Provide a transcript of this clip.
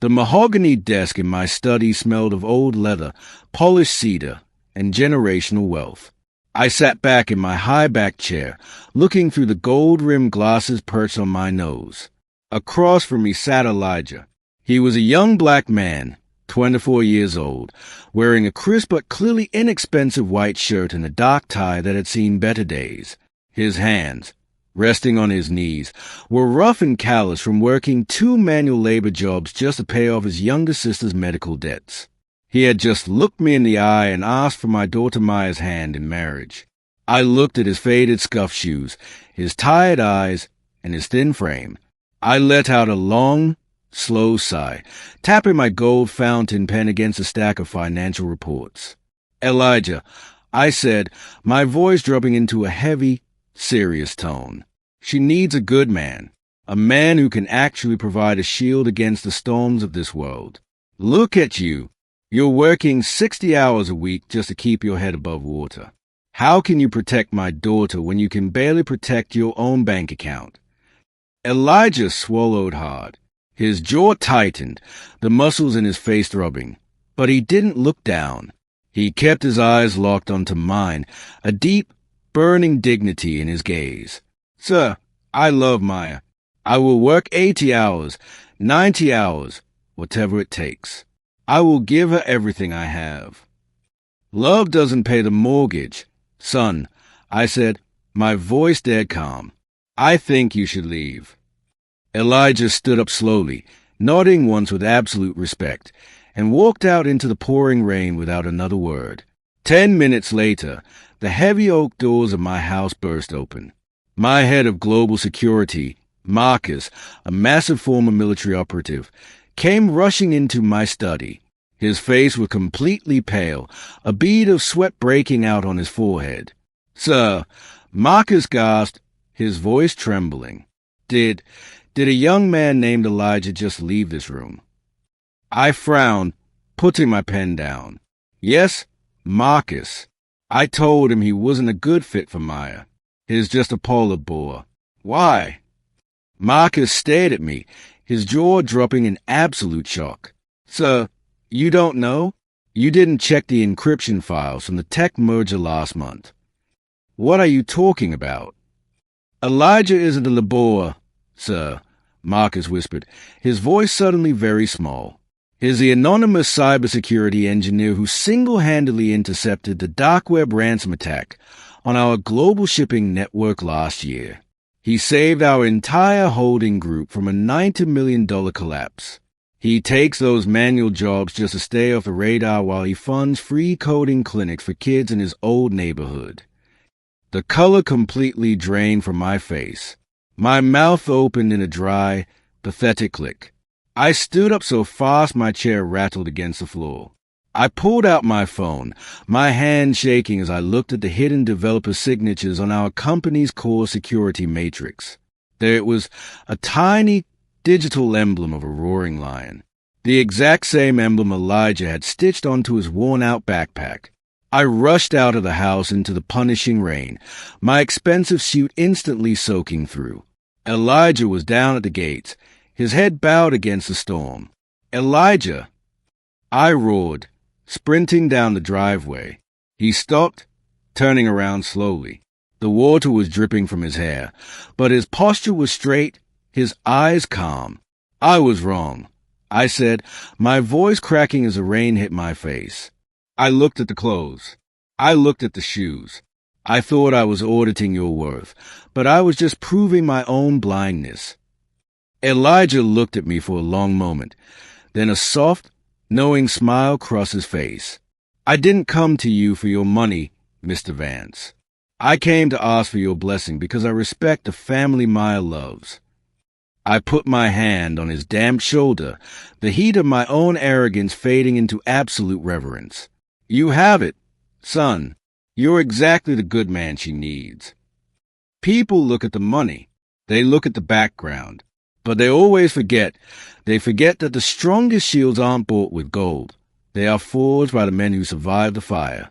The mahogany desk in my study smelled of old leather, polished cedar, and generational wealth. I sat back in my high-backed chair, looking through the gold-rimmed glasses perched on my nose. Across from me sat Elijah. He was a young black man, 24 years old, wearing a crisp but clearly inexpensive white shirt and a dark tie that had seen better days. His hands, resting on his knees, were rough and callous from working 2 manual labor jobs just to pay off his younger sister's medical debts. He had just looked me in the eye and asked for my daughter Maya's hand in marriage. I looked at his faded scuffed shoes, his tired eyes, and his thin frame. I let out a long, slow sigh, tapping my gold fountain pen against a stack of financial reports. "Elijah," I said, my voice dropping into a heavy, serious tone. "She needs a good man, a man who can actually provide a shield against the storms of this world. Look at you. You're working 60 hours a week just to keep your head above water. How can you protect my daughter when you can barely protect your own bank account?" Elijah swallowed hard. His jaw tightened, the muscles in his face throbbing. But he didn't look down. He kept his eyes locked onto mine, a deep, burning dignity in his gaze. "Sir, I love Maya. I will work 80 hours, 90 hours, whatever it takes. I will give her everything I have." "Love doesn't pay the mortgage, son," I said, my voice dead calm. "I think you should leave." Elijah stood up slowly, nodding once with absolute respect, and walked out into the pouring rain without another word. 10 minutes later, the heavy oak doors of my house burst open. My head of global security, Marcus, a massive former military operative, came rushing into my study. His face was completely pale, a bead of sweat breaking out on his forehead. "Sir," Marcus gasped, his voice trembling. Did a young man named Elijah just leave this room?" I frowned, putting my pen down. "Yes, Marcus. I told him he wasn't a good fit for Maya. He's just a polar bear." "Why?" Marcus stared at me, his jaw dropping in absolute shock. "Sir, you don't know? You didn't check the encryption files from the tech merger last month." "What are you talking about?" "Elijah isn't a labor, sir," Marcus whispered, his voice suddenly very small. "He's the anonymous cybersecurity engineer who single-handedly intercepted the dark web ransom attack on our global shipping network last year. He saved our entire holding group from a $90 million collapse. He takes those manual jobs just to stay off the radar while he funds free coding clinics for kids in his old neighborhood." The color completely drained from my face. My mouth opened in a dry, pathetic click. I stood up so fast my chair rattled against the floor. I pulled out my phone, my hand shaking as I looked at the hidden developer signatures on our company's core security matrix. There it was, a tiny digital emblem of a roaring lion, the exact same emblem Elijah had stitched onto his worn-out backpack. I rushed out of the house into the punishing rain, my expensive suit instantly soaking through. Elijah was down at the gates, his head bowed against the storm. "Elijah!" I roared, sprinting down the driveway. He stopped, turning around slowly. The water was dripping from his hair, but his posture was straight, his eyes calm. "I was wrong," I said, my voice cracking as the rain hit my face. "I looked at the clothes. I looked at the shoes. I thought I was auditing your worth, but I was just proving my own blindness." Elijah looked at me for a long moment, then a soft, knowing smile crossed his face. "I didn't come to you for your money, Mr. Vance. I came to ask for your blessing because I respect the family Maya loves." I put my hand on his damp shoulder, the heat of my own arrogance fading into absolute reverence. "You have it, son. You're exactly the good man she needs." People look at the money. They look at the background. But they always forget. They forget that the strongest shields aren't bought with gold. They are forged by the men who survived the fire.